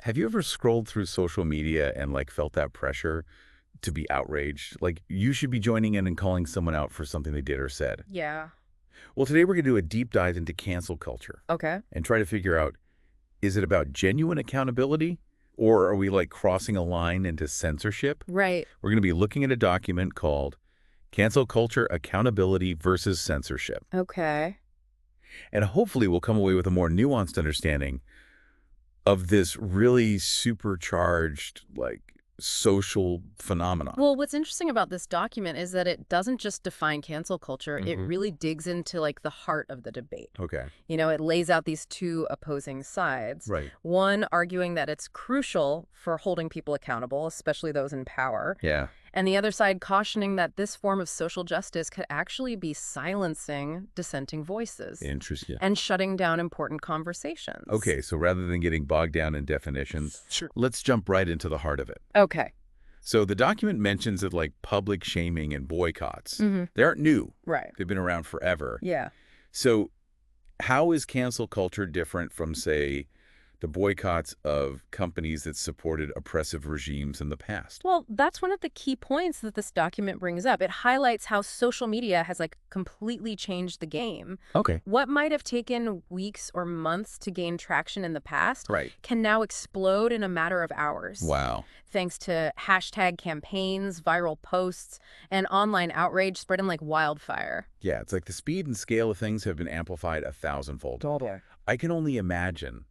Have you ever scrolled through social media and like felt that pressure to be outraged? Like you should be joining in and calling someone out for something they did or said. Yeah. Well, today we're going to do a deep dive into cancel culture Okay. and try to figure out, is it about genuine accountability or are we like crossing a line into censorship? Right. We're going to be looking at a document called Cancel Culture Accountability versus Censorship. Okay. And hopefully we'll come away with a more nuanced understanding of this really supercharged, like, social phenomenon. Well, what's interesting about this document is that it doesn't just define cancel culture. It Hmm. really digs into like the heart of the debate. Okay. It lays out these two opposing sides. Right. One arguing that it's crucial for holding people accountable, especially those in power. Yeah. And the other side cautioning that this form of social justice could actually be silencing dissenting voices Interesting. and shutting down important conversations. Okay, so rather than getting bogged down in definitions, Sure. let's jump right into the heart of it. Okay. So the document mentions that like public shaming and boycotts, Mm-hmm. they aren't new. Right. They've been around forever. Yeah. So how is cancel culture different from, say, the boycotts of companies that supported oppressive regimes in the past? Well, that's one of the key points that this document brings up. It highlights how social media has like completely changed the game. Okay. What might have taken weeks or months to gain traction in the past Right. can now explode in a matter of hours. Wow. Thanks to hashtag campaigns, viral posts, and online outrage spreading like wildfire. Yeah, it's like the speed and scale of things have been amplified 1,000-fold. Totally. I can only imagine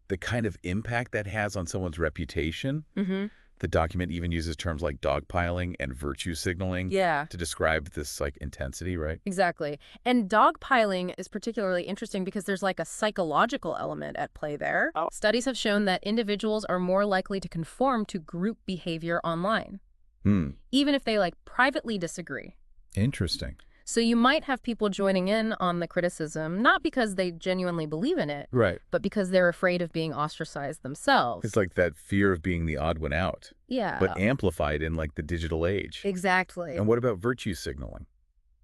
the kind of impact that has on someone's reputation. Mm-hmm. The document even uses terms like dogpiling and virtue signaling Yeah. to describe this like intensity, right? Exactly. And dogpiling is particularly interesting because there's like a psychological element at play there. Oh. Studies have shown that individuals are more likely to conform to group behavior online, even if they like privately disagree. Interesting. So you might have people joining in on the criticism, not because they genuinely believe in it, Right. but because they're afraid of being ostracized themselves. It's like that fear of being the odd one out, Yeah. but amplified in like the digital age. Exactly. And what about virtue signaling?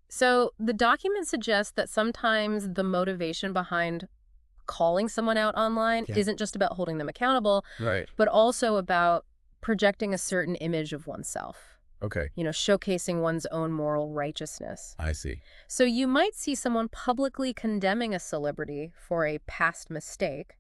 So the document suggests that sometimes the motivation behind calling someone out online isn't just about holding them accountable, Right. but also about projecting a certain image of oneself, Okay. showcasing one's own moral righteousness. I see. So you might see someone publicly condemning a celebrity for a past mistake,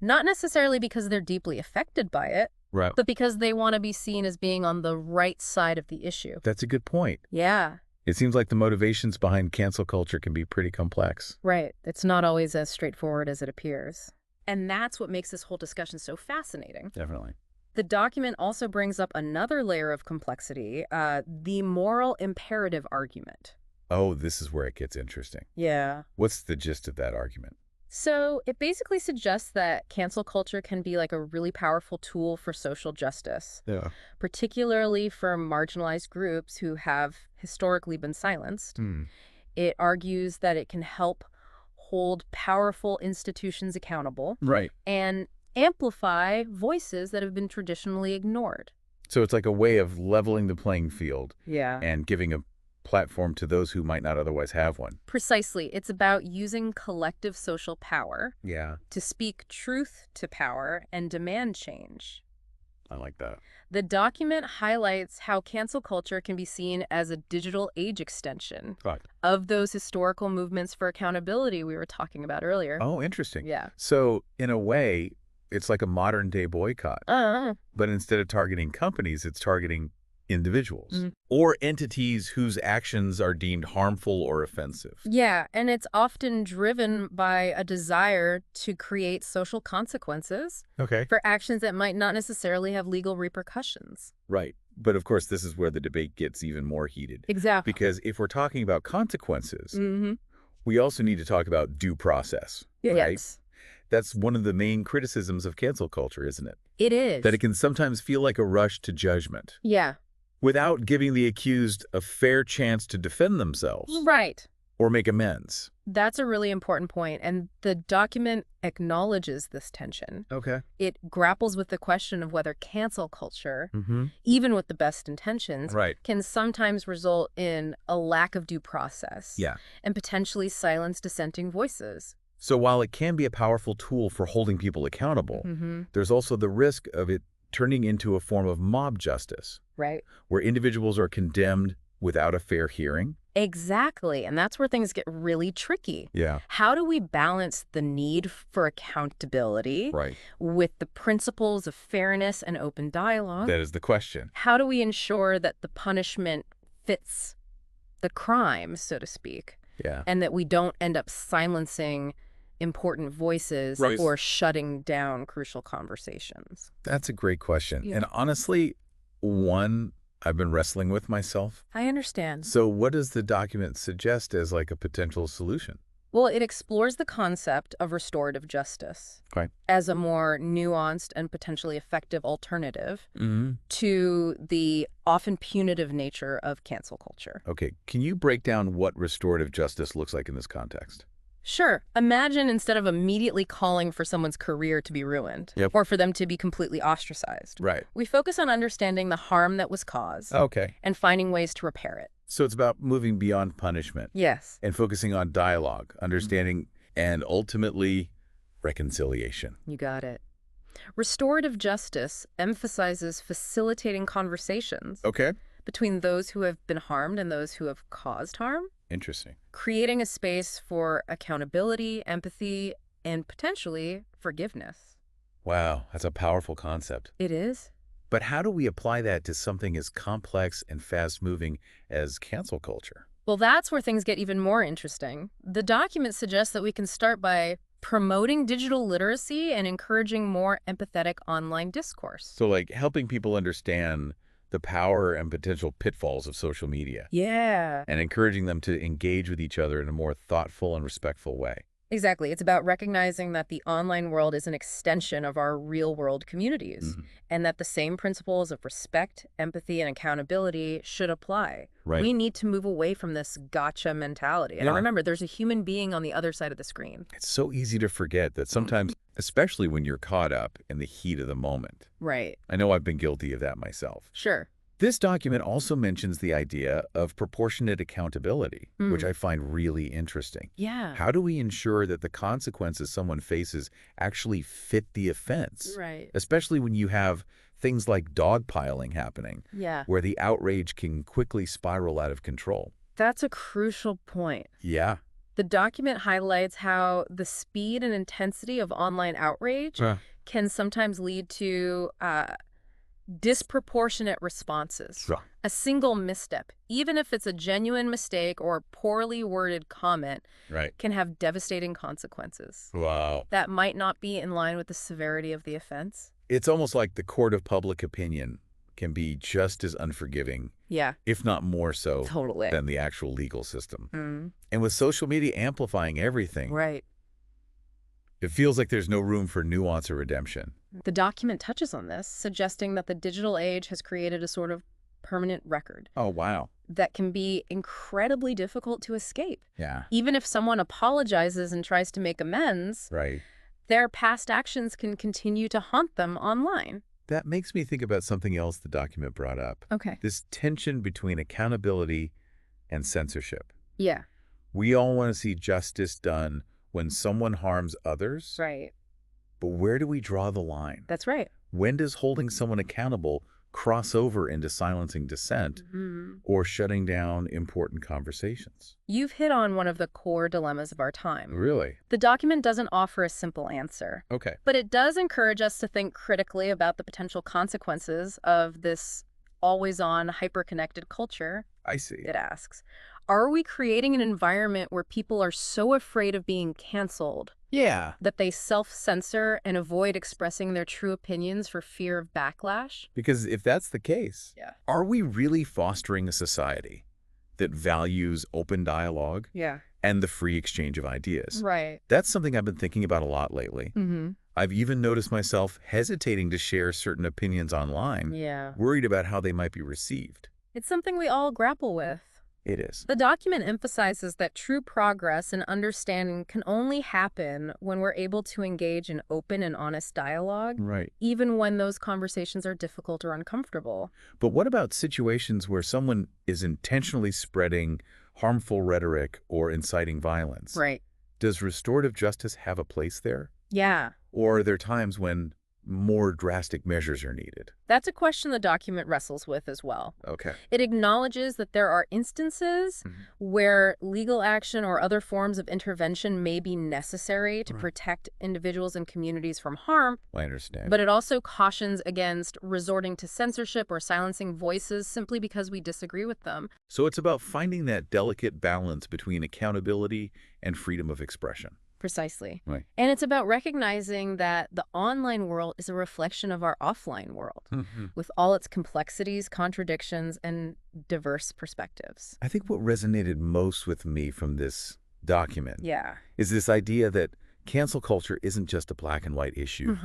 not necessarily because they're deeply affected by it, Right. but because they want to be seen as being on the right side of the issue. That's a good point. Yeah. It seems like the motivations behind cancel culture can be pretty complex. Right. It's not always as straightforward as it appears. And that's what makes this whole discussion so fascinating. Definitely. The document also brings up another layer of complexity, the moral imperative argument. Oh, this is where it gets interesting. Yeah. What's the gist of that argument? So it basically suggests that cancel culture can be like a really powerful tool for social justice, Yeah. particularly for marginalized groups who have historically been silenced. It argues that it can help hold powerful institutions accountable Right. and amplify voices that have been traditionally ignored. So it's like a way of leveling the playing field Yeah. and giving a platform to those who might not otherwise have one. Precisely. It's about using collective social power Yeah. to speak truth to power and demand change. I like that. The document highlights how cancel culture can be seen as a digital age extension Right. of those historical movements for accountability we were talking about earlier. Oh, interesting. Yeah. So in a way, it's like a modern day boycott, Uh, but instead of targeting companies, it's targeting individuals Mhm. or entities whose actions are deemed harmful or offensive. yeah, and it's often driven by a desire to create social consequences Okay. for actions that might not necessarily have legal repercussions. Right. But of course, this is where the debate gets even more heated. Exactly. Because if we're talking about consequences, Mm-hmm. we also need to talk about due process. Right? Yes, That's one of the main criticisms of cancel culture, isn't it? it is. That it can sometimes feel like a rush to judgment Yeah, without giving the accused a fair chance to defend themselves right. or make amends. That's a really important point, and the document acknowledges this tension. Okay. It grapples with the question of whether cancel culture, Mm-hmm. even with the best intentions, Right. can sometimes result in a lack of due process Yeah. and potentially silence dissenting voices. So while it can be a powerful tool for holding people accountable, there's also the risk of it turning into a form of mob justice, Right. where individuals are condemned without a fair hearing. Exactly. And that's where things get really tricky. Yeah. How do we balance the need for accountability Right. with the principles of fairness and open dialogue? That is the question. How do we ensure that the punishment fits the crime, so to speak, Yeah. and that we don't end up silencing important voices Right. or shutting down crucial conversations? That's a great question. Yeah. And honestly, one I've been wrestling with myself. I understand. So what does the document suggest as like a potential solution? Well, it explores the concept of restorative justice Okay. as a more nuanced and potentially effective alternative to the often punitive nature of cancel culture. Okay. Can you break down what restorative justice looks like in this context? Sure. Imagine instead of immediately calling for someone's career to be ruined or for them to be completely ostracized, Right. we focus on understanding the harm that was caused Okay. and finding ways to repair it. So it's about moving beyond punishment Yes. and focusing on dialogue, understanding, and ultimately reconciliation. You got it. Restorative justice emphasizes facilitating conversations Okay. between those who have been harmed and those who have caused harm, Interesting. creating a space for accountability, empathy, and potentially forgiveness. Wow, that's a powerful concept. It is. But how do we apply that to something as complex and fast-moving as cancel culture? Well, that's where things get even more interesting. The document suggests that we can start by promoting digital literacy and encouraging more empathetic online discourse. So like helping people understand the power and potential pitfalls of social media Yeah. and encouraging them to engage with each other in a more thoughtful and respectful way. Exactly. It's about recognizing that the online world is an extension of our real-world communities, and that the same principles of respect, empathy, and accountability should apply. Right. We need to move away from this gotcha mentality. And Yeah. remember, there's a human being on the other side of the screen. It's so easy to forget that sometimes, especially when you're caught up in the heat of the moment. Right. I know I've been guilty of that myself. Sure. This document also mentions the idea of proportionate accountability, which I find really interesting. Yeah. How do we ensure that the consequences someone faces actually fit the offense? Right. Especially when you have things like dogpiling happening, Yeah. where the outrage can quickly spiral out of control. That's a crucial point. Yeah. The document highlights how the speed and intensity of online outrage can sometimes lead to disproportionate responses. Sure. A single misstep, even if it's a genuine mistake or poorly worded comment, Right. can have devastating consequences Wow. that might not be in line with the severity of the offense. It's almost like the court of public opinion can be just as unforgiving, Yeah, if not more so, totally. than the actual legal system. And with social media amplifying everything, Right. it feels like there's no room for nuance or redemption. The document touches on this, suggesting that the digital age has created a sort of permanent record Oh, wow. that can be incredibly difficult to escape. Yeah. Even if someone apologizes and tries to make amends, Right. their past actions can continue to haunt them online. That makes me think about something else the document brought up. Okay. This tension between accountability and censorship. Yeah. We all want to see justice done when someone harms others, Right. but where do we draw the line? That's right. When does holding someone accountable cross over into silencing dissent or shutting down important conversations? You've hit on one of the core dilemmas of our time. Really? The document doesn't offer a simple answer, Okay. but it does encourage us to think critically about the potential consequences of this always-on, hyper-connected culture. I see. It asks, are we creating an environment where people are so afraid of being canceled Yeah. that they self-censor and avoid expressing their true opinions for fear of backlash? Because if that's the case, Yeah. are we really fostering a society that values open dialogue Yeah. and the free exchange of ideas? Right. That's something I've been thinking about a lot lately. Mm-hmm. I've even noticed myself hesitating to share certain opinions online, Yeah. worried about how they might be received. It's something we all grapple with. It is. The document emphasizes that true progress and understanding can only happen when we're able to engage in open and honest dialogue, Right. even when those conversations are difficult or uncomfortable. But what about situations where someone is intentionally spreading harmful rhetoric or inciting violence? Right. Does restorative justice have a place there? Yeah. Or are there times when more drastic measures are needed? That's a question the document wrestles with as well. Okay. It acknowledges that there are instances where legal action or other forms of intervention may be necessary to protect individuals and communities from harm, I understand. but it also cautions against resorting to censorship or silencing voices simply because we disagree with them. So it's about finding that delicate balance between accountability and freedom of expression. Precisely. Right. And it's about recognizing that the online world is a reflection of our offline world, with all its complexities, contradictions, and diverse perspectives. I think what resonated most with me from this document Yeah. is this idea that cancel culture isn't just a black and white issue.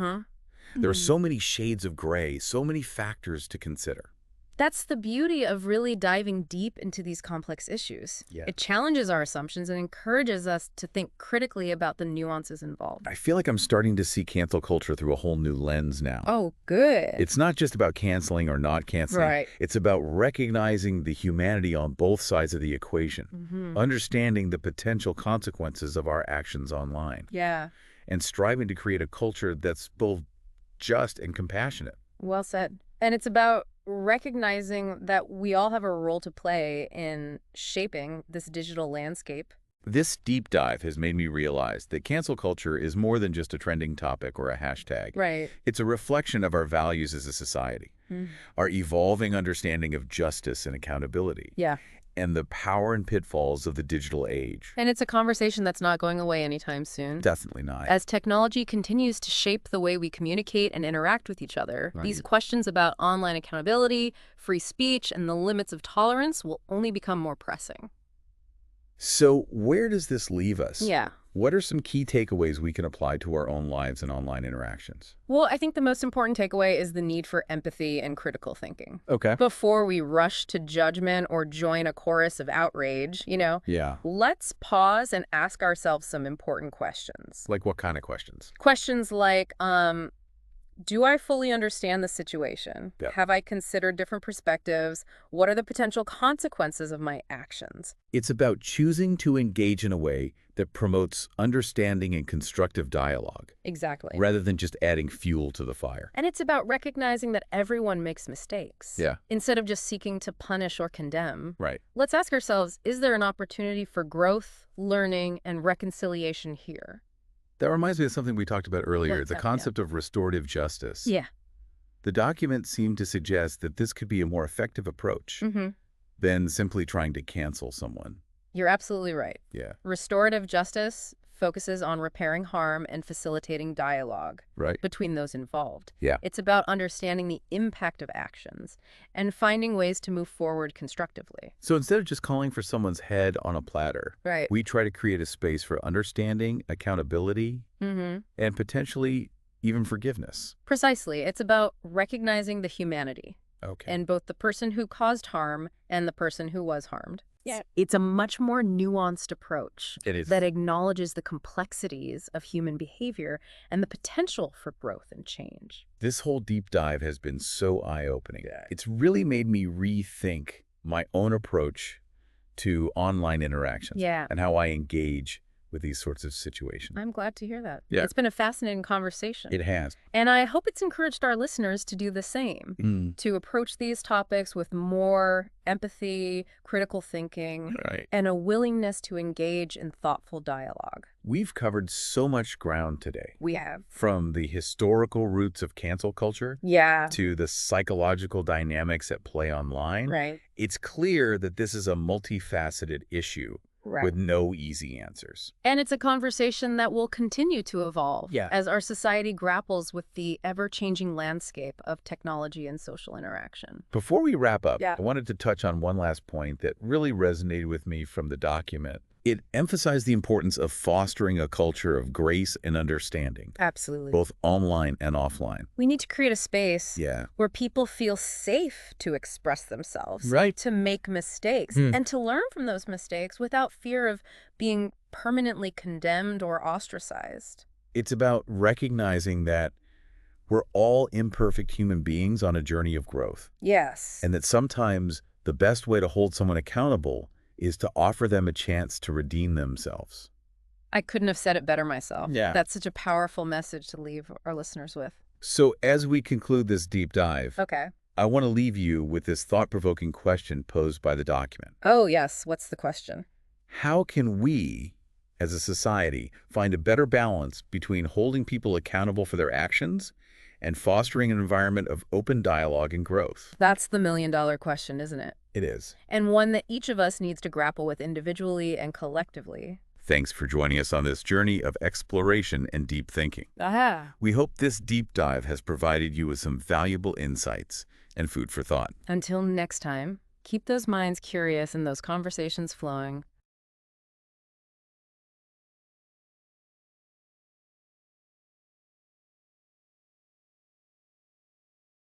There are so many shades of gray, so many factors to consider. That's the beauty of really diving deep into these complex issues. Yeah. It challenges our assumptions and encourages us to think critically about the nuances involved. I feel like I'm starting to see cancel culture through a whole new lens now. Oh, good. It's not just about canceling or not canceling. Right. It's about recognizing the humanity on both sides of the equation, understanding the potential consequences of our actions online, Yeah. and striving to create a culture that's both just and compassionate. Well said. And it's about recognizing that we all have a role to play in shaping this digital landscape. This deep dive has made me realize that cancel culture is more than just a trending topic or a hashtag. Right. It's a reflection of our values as a society, our evolving understanding of justice and accountability, Yeah. and the power and pitfalls of the digital age. And it's a conversation that's not going away anytime soon. Definitely not. As technology continues to shape the way we communicate and interact with each other, these questions about online accountability, free speech, and the limits of tolerance will only become more pressing. So where does this leave us? Yeah. What are some key takeaways we can apply to our own lives and online interactions? Well, I think the most important takeaway is the need for empathy and critical thinking. Okay. Before we rush to judgment or join a chorus of outrage, Yeah. let's pause and ask ourselves some important questions. Like what kind of questions? Questions like, do I fully understand the situation? Yep. Have I considered different perspectives? What are the potential consequences of my actions? It's about choosing to engage in a way that promotes understanding and constructive dialogue, Exactly. rather than just adding fuel to the fire. And it's about recognizing that everyone makes mistakes. Yeah. Instead of just seeking to punish or condemn. Right. Let's ask ourselves, is there an opportunity for growth, learning, and reconciliation here? That reminds me of something we talked about earlier, What's the that? concept of restorative justice. Yeah. The document seemed to suggest that this could be a more effective approach than simply trying to cancel someone. You're absolutely right. Yeah. Restorative justice focuses on repairing harm and facilitating dialogue Right. between those involved. Yeah. It's about understanding the impact of actions and finding ways to move forward constructively. So instead of just calling for someone's head on a platter, Right. we try to create a space for understanding, accountability, and potentially even forgiveness. Precisely. It's about recognizing the humanity Okay. in both the person who caused harm and the person who was harmed. Yeah. It's a much more nuanced approach It is. that acknowledges the complexities of human behavior and the potential for growth and change. This whole deep dive has been so eye-opening. It's really made me rethink my own approach to online interactions Yeah. and how I engage with these sorts of situations. I'm glad to hear that. Yeah. It's been a fascinating conversation. It has. And I hope it's encouraged our listeners to do the same, to approach these topics with more empathy, critical thinking, Right. and a willingness to engage in thoughtful dialogue. We've covered so much ground today, We have. from the historical roots of cancel culture Yeah. to the psychological dynamics at play online. Right. It's clear that this is a multifaceted issue Right. with no easy answers. And it's a conversation that will continue to evolve Yeah. as our society grapples with the ever-changing landscape of technology and social interaction. Before we wrap up, Yeah. I wanted to touch on one last point that really resonated with me from the document. It emphasized the importance of fostering a culture of grace and understanding, Absolutely. both online and offline. We need to create a space Yeah. where people feel safe to express themselves, Right. to make mistakes, and to learn from those mistakes without fear of being permanently condemned or ostracized. It's about recognizing that we're all imperfect human beings on a journey of growth, Yes. and that sometimes the best way to hold someone accountable is to offer them a chance to redeem themselves. I couldn't have said it better myself. Yeah. That's such a powerful message to leave our listeners with. So as we conclude this deep dive, Okay. I want to leave you with this thought-provoking question posed by the document. Oh, yes. What's the question? How can we, as a society, find a better balance between holding people accountable for their actions and fostering an environment of open dialogue and growth? That's the million-dollar question, isn't it? It is. And one that each of us needs to grapple with individually and collectively. Thanks for joining us on this journey of exploration and deep thinking. Aha. We hope this deep dive has provided you with some valuable insights and food for thought. Until next time, keep those minds curious and those conversations flowing.